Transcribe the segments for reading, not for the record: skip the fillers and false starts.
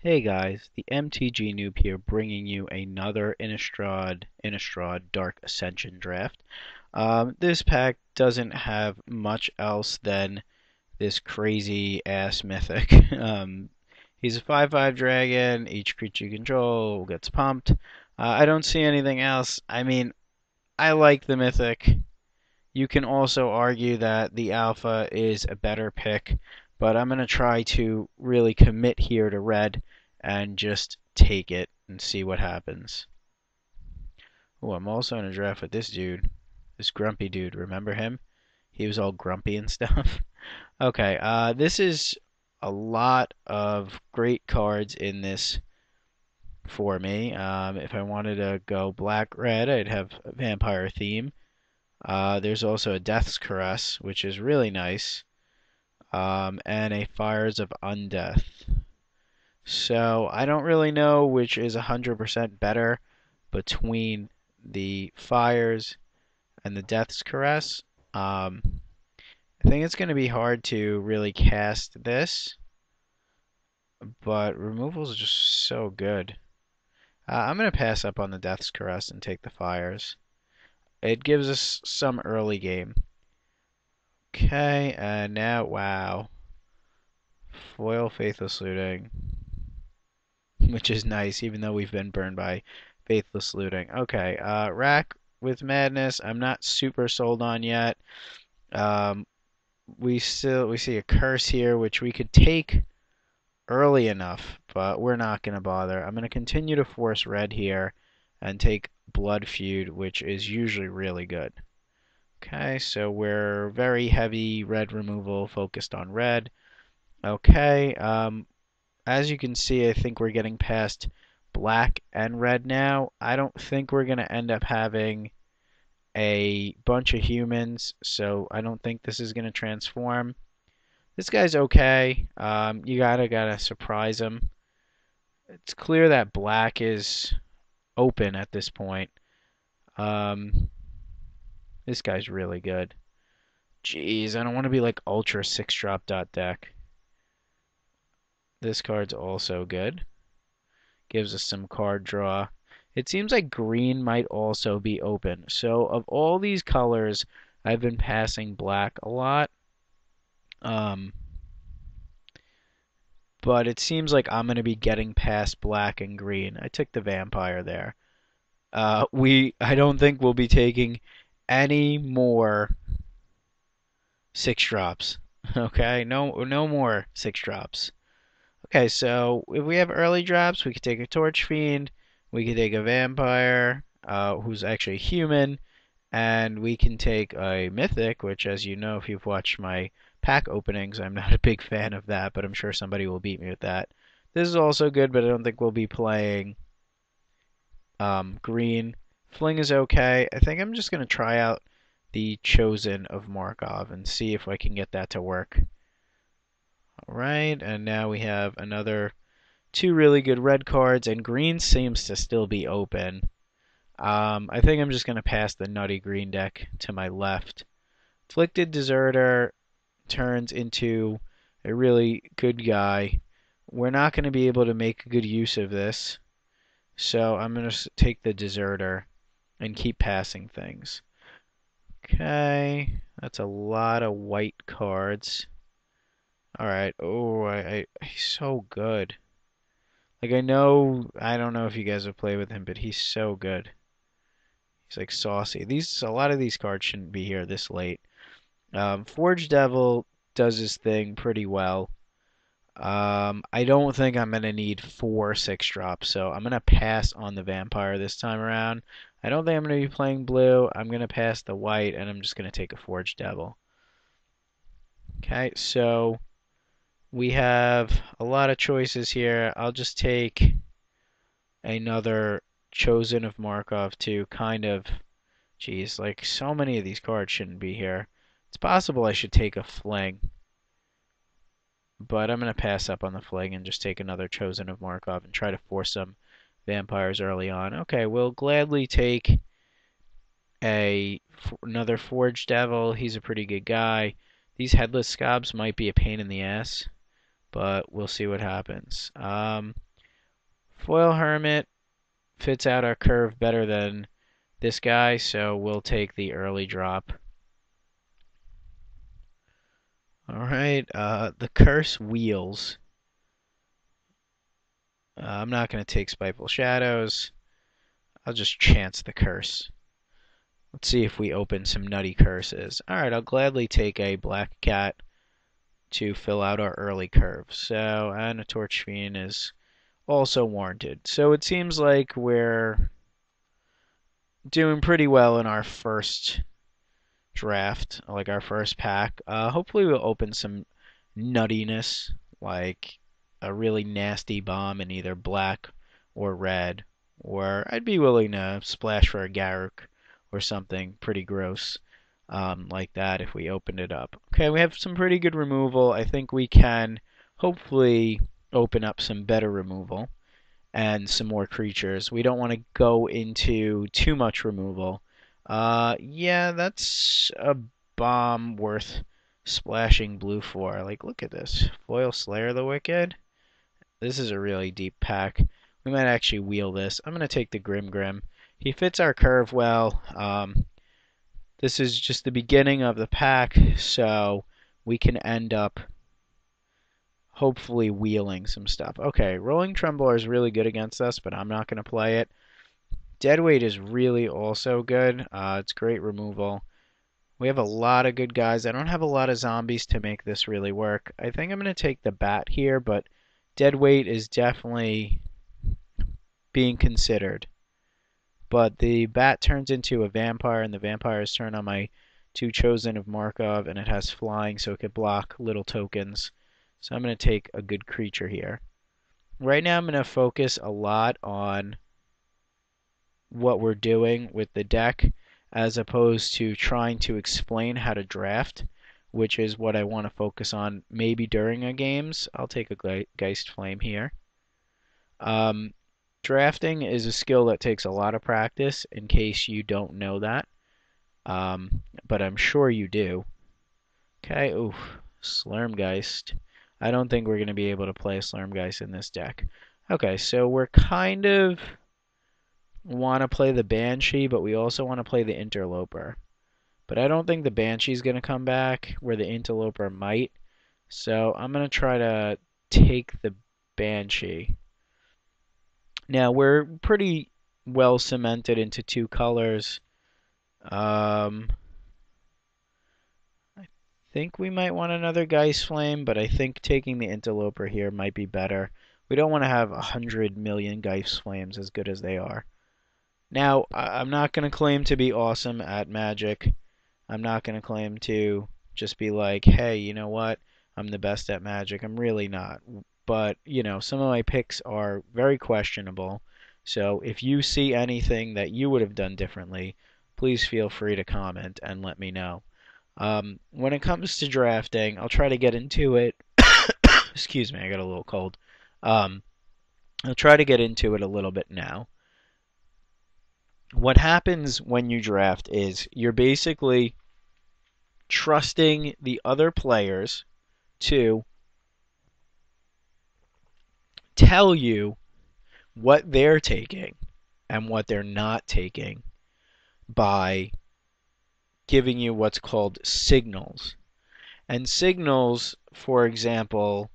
Hey guys, the MTG Noob here bringing you another Innistrad Dark Ascension draft. This pack doesn't have much else than this crazy ass mythic. He's a 5/5 dragon, each creature you control gets pumped. I don't see anything else. I mean, I like the mythic. You can also argue that the alpha is a better pick, but I'm going to try to really commit here to red and just take it and see what happens. Oh, I'm also in a draft with this dude, this grumpy dude. Remember him? He was all grumpy and stuff. Okay, this is a lot of great cards in this for me. If I wanted to go black-red, I'd have a vampire theme. There's also a Death's Caress, which is really nice, and a Fires of Undeath. So I don't really know which is 100% better between the Fires and the Death's Caress. I think it's going to be hard to really cast this, but removal is just so good. I'm going to pass up on the Death's Caress and take the Fires. It gives us some early game. Okay, and now, wow. Foil Faithless Looting, which is nice, even though we've been burned by Faithless Looting. Okay, Rack with Madness, I'm not super sold on yet. Um, we see a Curse here, which we could take early enough, but we're not going to bother. I'm going to continue to force red here and take Blood Feud, which is usually really good. Okay, so we're very heavy red removal, focused on red. Okay, as you can see, I think we're getting past black and red now. I don't think we're going to end up having a bunch of humans, so I don't think this is going to transform. This guy's okay. You gotta surprise him. It's clear that black is open at this point. Um, this guy's really good. Jeez, I don't want to be like ultra 6-drop dot deck. This card's also good. Gives us some card draw. It seems like green might also be open. So of all these colors, I've been passing black a lot. Um, but it seems like I'm going to be getting past black and green. I took the vampire there. I don't think we'll be taking any more 6-drops. Okay, no more 6-drops. Okay, so if we have early drops, we could take a Torch Fiend, we could take a Vampire, who's actually human, and we can take a Mythic, which, as you know, if you've watched my pack openings, I'm not a big fan of that, but I'm sure somebody will beat me with that. This is also good, but I don't think we'll be playing green. Fling is okay. I think I'm just going to try out the Chosen of Markov and see if I can get that to work. Alright, and now we have another two really good red cards, and green seems to still be open. I think I'm just going to pass the nutty green deck to my left. Afflicted Deserter turns into a really good guy. We're not going to be able to make good use of this, so I'm going to take the Deserter and keep passing things. Okay, that's a lot of white cards. Alright, oh, he's so good. Like, I don't know if you guys have played with him, but he's so good. He's like saucy. A lot of these cards shouldn't be here this late. Forge Devil does his thing pretty well. I don't think I'm going to need 4 6-drops, so I'm going to pass on the Vampire this time around. I don't think I'm going to be playing blue. I'm going to pass the white, and I'm just going to take a Forge Devil. Okay, so we have a lot of choices here. I'll just take another Chosen of Markov to kind of, geez, like so many of these cards shouldn't be here. It's possible I should take a Fling, but I'm going to pass up on the Fling and just take another Chosen of Markov and try to force some vampires early on. Okay, we'll gladly take another Forged Devil. He's a pretty good guy. These Headless Scabs might be a pain in the ass, but we'll see what happens. Foil Hermit fits out our curve better than this guy, so we'll take the early drop. Alright, the Curse Wheels. I'm not going to take Spiteful Shadows. I'll just chance the Curse. Let's see if we open some nutty curses. Alright, I'll gladly take a Black Cat to fill out our early curve. So, and a Torch Fiend is also warranted. So it seems like we're doing pretty well in our first draft, like our first pack. Hopefully we'll open some nuttiness, like a really nasty bomb in either black or red, or I'd be willing to splash for a Garruk or something pretty gross like that if we opened it up. Okay, we have some pretty good removal. I think we can hopefully open up some better removal and some more creatures. We don't want to go into too much removal. Yeah, that's a bomb worth splashing blue for. Like, look at this. Foil Slayer the Wicked. This is a really deep pack. We might actually wheel this. I'm going to take the Grim Grim. He fits our curve well. This is just the beginning of the pack, so we can end up hopefully wheeling some stuff. Okay, Rolling Trembler is really good against us, but I'm not going to play it. Deadweight is really also good. It's great removal. We have a lot of good guys. I don't have a lot of zombies to make this really work. I think I'm going to take the Bat here, but Deadweight is definitely being considered. But the Bat turns into a Vampire, and the Vampires turn on my two Chosen of Markov, and it has flying, so it could block little tokens. So I'm going to take a good creature here. Right now I'm going to focus a lot on what we're doing with the deck as opposed to trying to explain how to draft, which is what I want to focus on maybe during a games. I'll take a Geist Flame here. Drafting is a skill that takes a lot of practice in case you don't know that, but I'm sure you do. Okay, oof, Slurmgeist. I don't think we're going to be able to play Slurmgeist in this deck. Okay, so we're kind of want to play the Banshee, but we also want to play the Interloper. But I don't think the Banshee's going to come back, where the Interloper might. So I'm going to try to take the Banshee. Now, we're pretty well cemented into two colors. I think we might want another Geist Flame, but I think taking the Interloper here might be better. We don't want to have 100 million Geist Flames as good as they are. Now, I'm not going to claim to be awesome at Magic. I'm not going to claim to just be like, hey, you know what? I'm the best at Magic. I'm really not. But, you know, some of my picks are very questionable. So if you see anything that you would have done differently, please feel free to comment and let me know. When it comes to drafting, I'll try to get into it. Excuse me, I got a little cold. I'll try to get into it a little bit now. What happens when you draft is you're basically trusting the other players to tell you what they're taking and what they're not taking by giving you what's called signals. And signals, for example,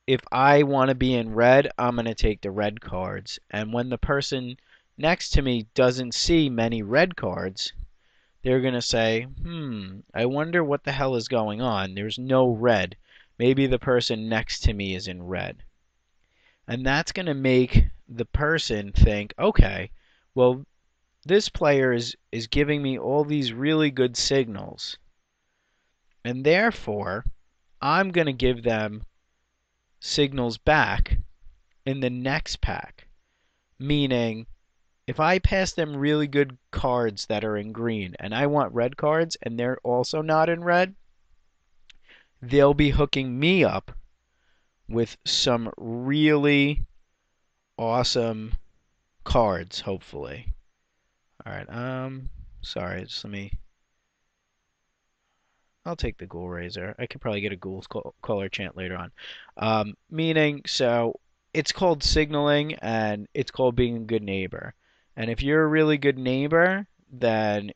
if I want to be in red, I'm going to take the red cards. And when the person next to me doesn't see many red cards, they're going to say, I wonder what the hell is going on. There's no red. Maybe the person next to me is in red. And that's going to make the person think, okay, well, this player is giving me all these really good signals. And therefore, I'm going to give them signals back in the next pack. Meaning, if I pass them really good cards that are in green and I want red cards and they're also not in red, they'll be hooking me up with some really awesome cards, hopefully. Alright, sorry, just let me... I'll take the Ghoul Raiser. I could probably get a Ghoul's Color chant later on. Meaning, so it's called signaling and it's called being a good neighbor. And if you're a really good neighbor, then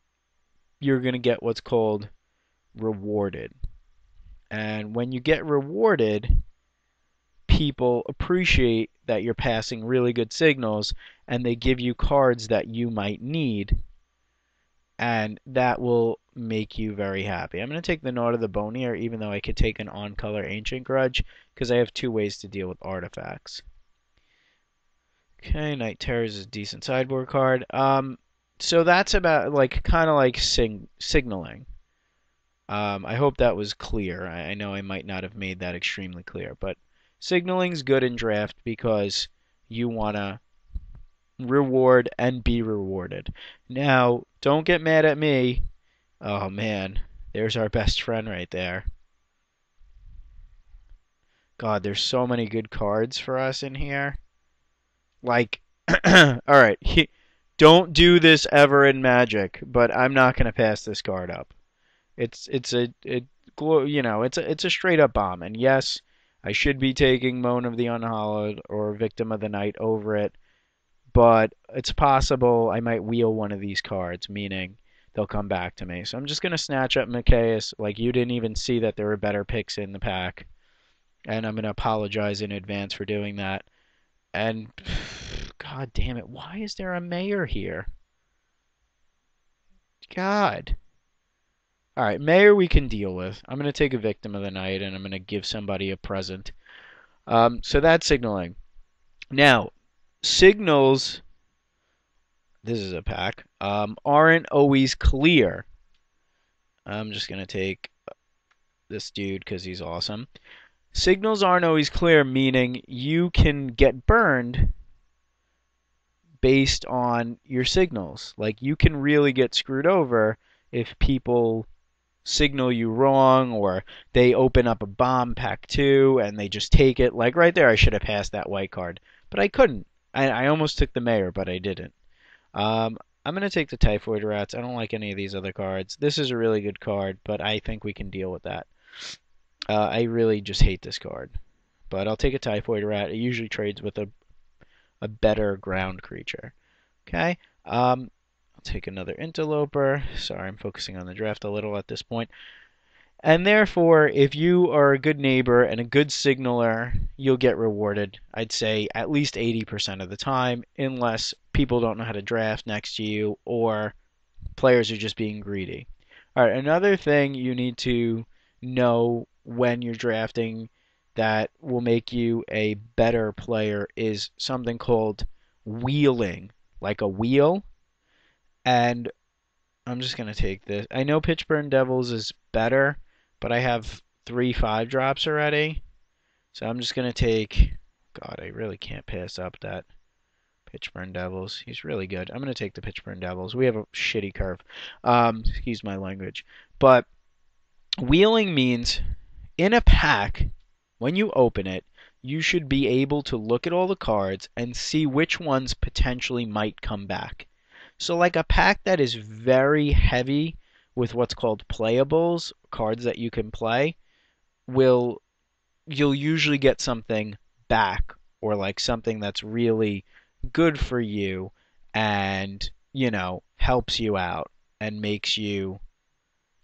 you're going to get what's called rewarded. And when you get rewarded, people appreciate that you're passing really good signals and they give you cards that you might need, and that will make you very happy. I'm going to take the Knot of the Bone here, even though I could take an on-color Ancient Grudge, because I have two ways to deal with artifacts. Okay, Night Terrors is a decent sideboard card. So that's about like kind of like signaling. I hope that was clear. I know I might not have made that extremely clear, but signaling's good in draft because you want to reward and be rewarded. Now, don't get mad at me. Oh man, there's our best friend right there. God, there's so many good cards for us in here. Like, all right, don't do this ever in Magic, but I'm not gonna pass this card up. It's a it's a straight up bomb, and yes, I should be taking Moan of the Unhallowed or Victim of the Night over it, but it's possible I might wheel one of these cards, meaning they'll come back to me. So I'm just gonna snatch up Micaeus, like you didn't even see that there were better picks in the pack, and I'm gonna apologize in advance for doing that. And God damn it, why is there a mayor here? God. Alright, mayor we can deal with. I'm going to take a Victim of the Night and I'm going to give somebody a present. So that's signaling. Now, signals, this is a pack, aren't always clear. I'm just going to take this dude because he's awesome. Signals aren't always clear, meaning you can get burned based on your signals. Like, you can really get screwed over if people signal you wrong, or they open up a bomb pack 2 and they just take it. Like right there, I should have passed that white card, but I couldn't. I almost took the mayor, but I didn't. I'm going to take the Typhoid Rats. I don't like any of these other cards. This is a really good card, but I think we can deal with that. I really just hate this card, but I'll take a Typhoid Rat. It usually trades with a better ground creature. Okay. I'll take another Interloper. Sorry, I'm focusing on the draft a little at this point. And therefore, if you are a good neighbor and a good signaler, you'll get rewarded, I'd say, at least 80% of the time, unless people don't know how to draft next to you or players are just being greedy. All right, another thing you need to know when you're drafting that will make you a better player is something called wheeling, like a wheel. And I'm just going to take this. I know Pitchburn Devils is better, but I have 3 5-drops already. So I'm just going to take... God, I really can't pass up that Pitchburn Devils. He's really good. I'm going to take the Pitchburn Devils. We have a shitty curve. Excuse my language. But wheeling means in a pack, when you open it, you should be able to look at all the cards and see which ones potentially might come back. So like a pack that is very heavy with what's called playables, cards that you can play, you'll usually get something back, or like something that's really good for you and, helps you out and makes you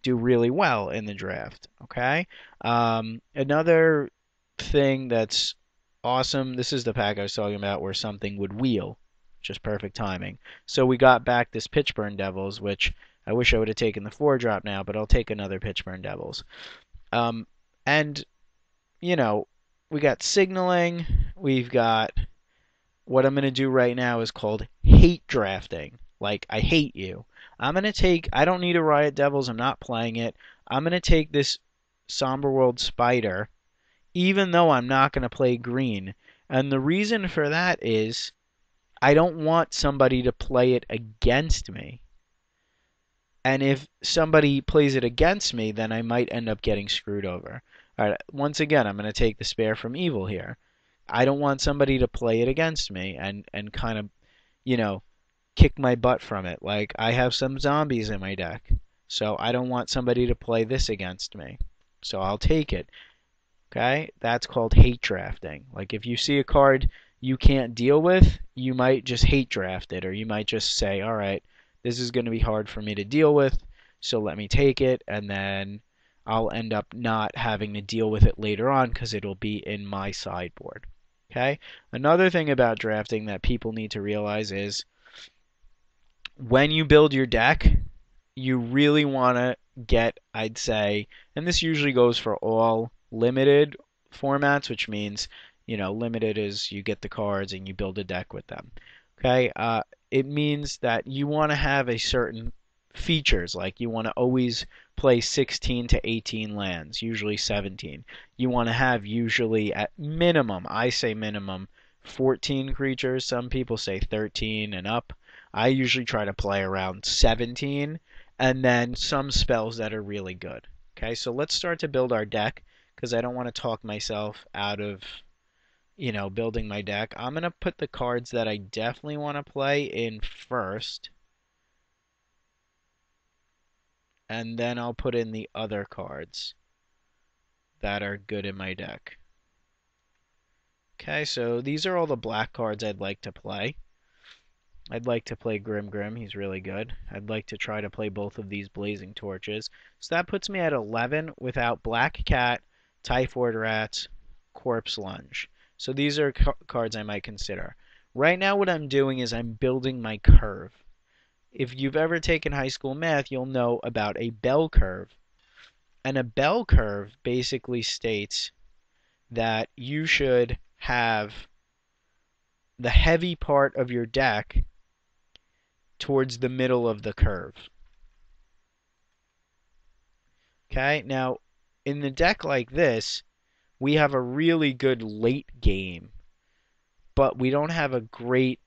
do really well in the draft. Okay? Another thing that's awesome, this is the pack I was talking about where something would wheel. Just perfect timing. So we got back this Pitchburn Devils, which I wish I would have taken the 4-drop now, but I'll take another Pitchburn Devils. And, we got signaling. We've got what I'm going to do right now is called hate drafting. Like, I hate you. I don't need a Riot Devils. I'm not playing it. I'm going to take this Somber World Spider, even though I'm not going to play green. And the reason for that is I don't want somebody to play it against me. And if somebody plays it against me, then I might end up getting screwed over. All right, once again, I'm going to take the Spare from Evil here. I don't want somebody to play it against me and kind of, kick my butt from it. Like, I have some zombies in my deck, so I don't want somebody to play this against me. So I'll take it. Okay? That's called hate drafting. Like, if you see a card you can't deal with, you might just hate draft it, or you might just say, all right, this is going to be hard for me to deal with, so let me take it, and then I'll end up not having to deal with it later on because it'll be in my sideboard. Okay? Another thing about drafting that people need to realize is when you build your deck, you really want to get, I'd say, and this usually goes for all limited formats, which means, limited is you get the cards and you build a deck with them. Okay? It means that you want to have a certain features, like you want to always play 16 to 18 lands, usually 17. You want to have usually at minimum, I say minimum, 14 creatures. Some people say 13 and up. I usually try to play around 17 and then some spells that are really good. Okay, so let's start to build our deck because I don't want to talk myself out of, building my deck. I'm going to put the cards that I definitely want to play in first, and then I'll put in the other cards that are good in my deck. Okay, so these are all the black cards I'd like to play. I'd like to play Grim, he's really good. I'd like to try to play both of these Blazing Torches. So that puts me at 11 without Black Cat, Typhoid Rats, Corpse Lunge. So these are cards I might consider. Right now what I'm doing is I'm building my curve. If you've ever taken high school math, you'll know about a bell curve. And a bell curve basically states that you should have the heavy part of your deck towards the middle of the curve. Okay, now in the deck like this, we have a really good late game, but we don't have a great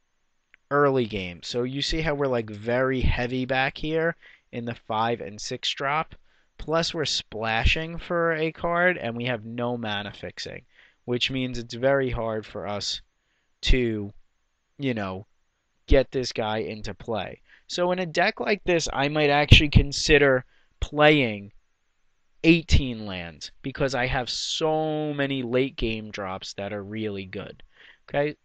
early game. So you see how we're like very heavy back here in the 5 and 6 drop. Plus we're splashing for a card and we have no mana fixing, which means it's very hard for us to, get this guy into play. So in a deck like this, I might actually consider playing 18 lands because I have so many late game drops that are really good. Okay?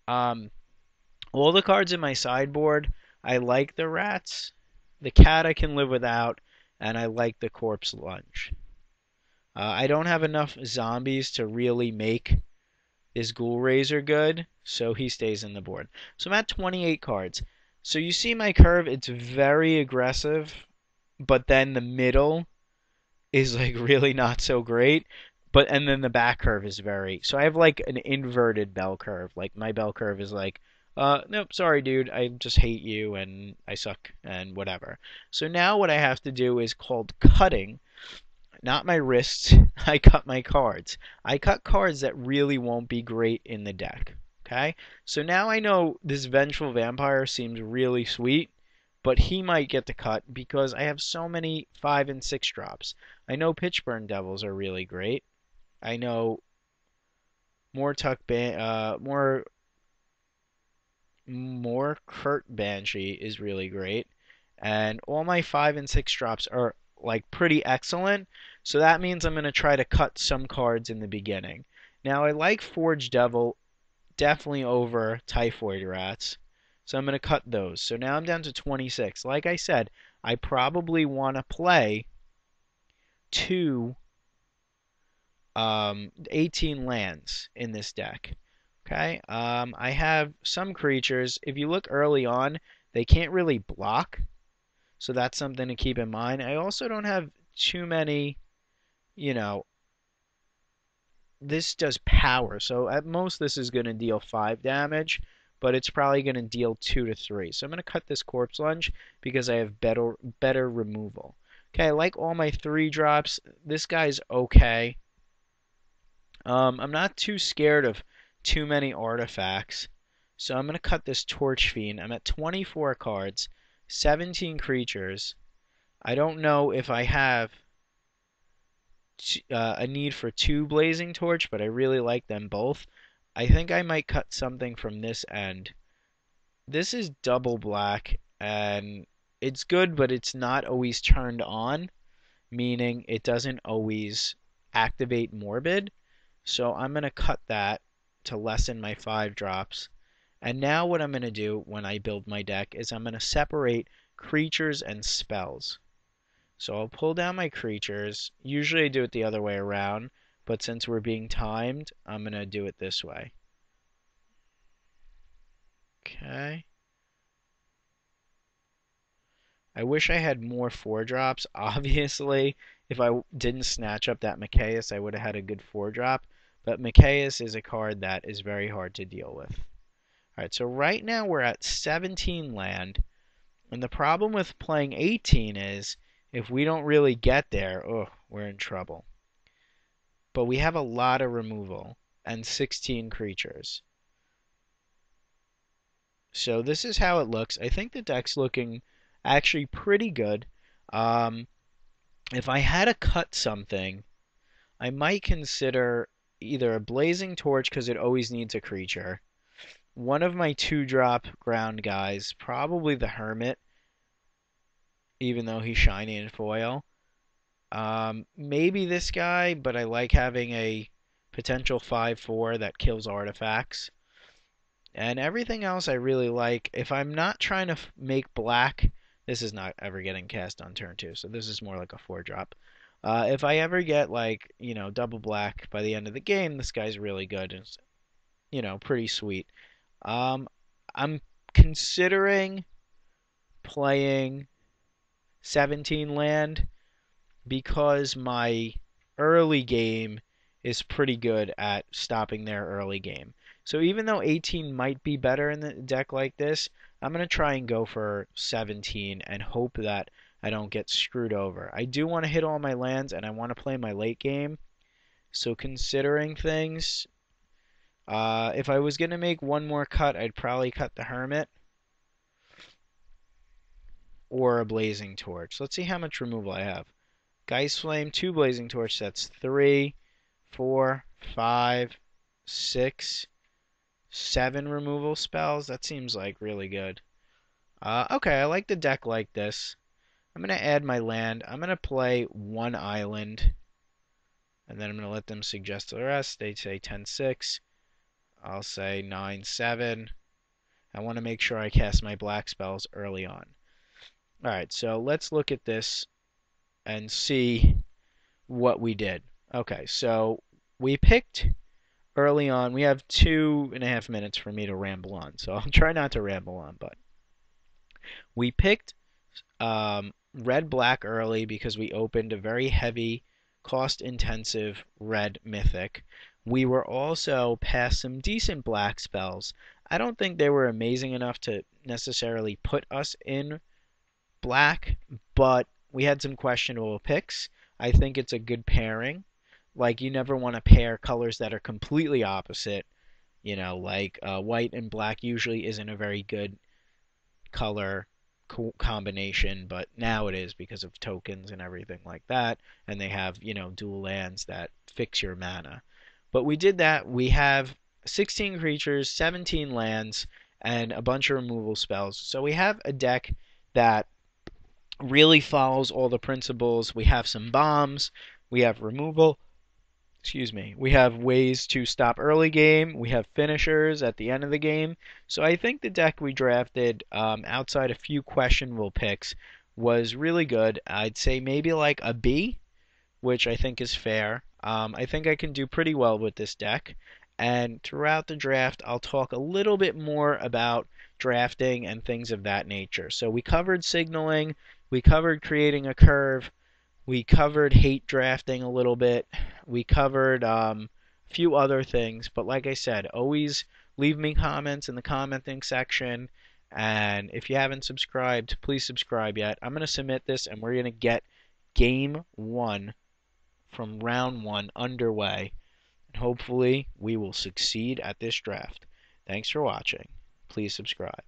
All the cards in my sideboard, I like the rats. The cat I can live without, and I like the Corpse Lunge. I don't have enough zombies to really make this Ghoul Raiser good, so he stays in the board. So I'm at 28 cards. So you see my curve, it's very aggressive, but then the middle is like really not so great. And then the back curve is so I have like an inverted bell curve. Like my bell curve is like, nope, sorry dude, I just hate you and I suck and whatever. So now what I have to do is called cutting. Not my wrists, I cut my cards. I cut cards that really won't be great in the deck. Okay? So now I know this Vengeful Vampire seems really sweet, but he might get the cut because I have so many 5 and 6 drops. I know Pitchburn Devils are really great. I know more Kurt Banshee is really great. And all my 5 and 6 drops are like pretty excellent. So that means I'm going to try to cut some cards in the beginning. Now I like Forge Devil definitely over Typhoid Rats. So I'm going to cut those. So now I'm down to 26. Like I said, I probably want to play 18 lands in this deck. Okay, I have some creatures. If you look early on, they can't really block. So that's something to keep in mind. I also don't have too many, this does power. So at most this is going to deal 5 damage, but it's probably going to deal 2 to 3. So I'm going to cut this Corpse Lunge because I have better removal. Okay, I like all my 3 drops. This guy's okay. I'm not too scared of too many artifacts. So I'm going to cut this Torch Fiend. I'm at 24 cards. 17 creatures. I don't know if I have a need for 2 Blazing Torch, but I really like them both. I think I might cut something from this end. This is double black, and it's good, but it's not always turned on, meaning it doesn't always activate Morbid. So I'm going to cut that. to lessen my 5 drops. And now what I'm going to do when I build my deck is I'm going to separate creatures and spells. So I'll pull down my creatures. Usually I do it the other way around, but since we're being timed, I'm going to do it this way. Okay. I wish I had more 4 drops. Obviously, if I didn't snatch up that Mikaeus, I would have had a good 4 drop. But Mikaeus is a card that is very hard to deal with. Alright, so right now we're at 17 land. And the problem with playing 18 is if we don't really get there, oh, we're in trouble. But we have a lot of removal and 16 creatures. So this is how it looks. I think the deck's looking actually pretty good. If I had to cut something, I might consider either a Blazing Torch because it always needs a creature. One of my 2-drop ground guys, probably the Hermit, even though he's shiny and foil. Maybe this guy, but I like having a potential 5/4 that kills artifacts. And everything else I really like. If I'm not trying to make black, this is not ever getting cast on turn 2, so this is more like a 4-drop. If I ever get like, double black by the end of the game, this guy's really good. It's, pretty sweet. I'm considering playing 17 land because my early game is pretty good at stopping their early game. So even though 18 might be better in the deck like this, I'm going to try and go for 17 and hope that I don't get screwed over. I do want to hit all my lands and I want to play my late game. So considering things, if I was going to make one more cut, I'd probably cut the Hermit or a Blazing Torch. Let's see how much removal I have. Geist Flame, 2 Blazing Torch, that's 3, 4, 5, 6, 7 removal spells. That seems like really good. Okay, I like the deck like this. I'm going to add my land. I'm going to play 1 island. And then I'm going to let them suggest the rest. They say 10-6. I'll say 9-7. I want to make sure I cast my black spells early on. Alright, so let's look at this and see what we did. Okay, so we picked early on. We have 2.5 minutes for me to ramble on, so I'll try not to ramble on, but we picked red-black early because we opened a very heavy, cost-intensive red mythic. We were also past some decent black spells. I don't think they were amazing enough to necessarily put us in black, but we had some questionable picks. I think it's a good pairing. Like, you never want to pair colors that are completely opposite. Like white and black usually isn't a very good color combination, but now it is because of tokens and everything like that. And they have, dual lands that fix your mana. But we did that. We have 16 creatures, 17 lands, and a bunch of removal spells. So we have a deck that really follows all the principles. We have some bombs, we have removal, we have ways to stop early game, we have finishers at the end of the game. So I think the deck we drafted, outside a few questionable picks, was really good. I'd say maybe like a B, which I think is fair. I think I can do pretty well with this deck. And throughout the draft, I'll talk a little bit more about drafting and things of that nature. So we covered signaling, we covered creating a curve, we covered hate drafting a little bit, we covered a few other things. But like I said, always leave me comments in the commenting section. And if you haven't subscribed, please subscribe yet. I'm going to submit this and we're going to get game 1 from round 1 underway. And hopefully we will succeed at this draft. Thanks for watching. Please subscribe.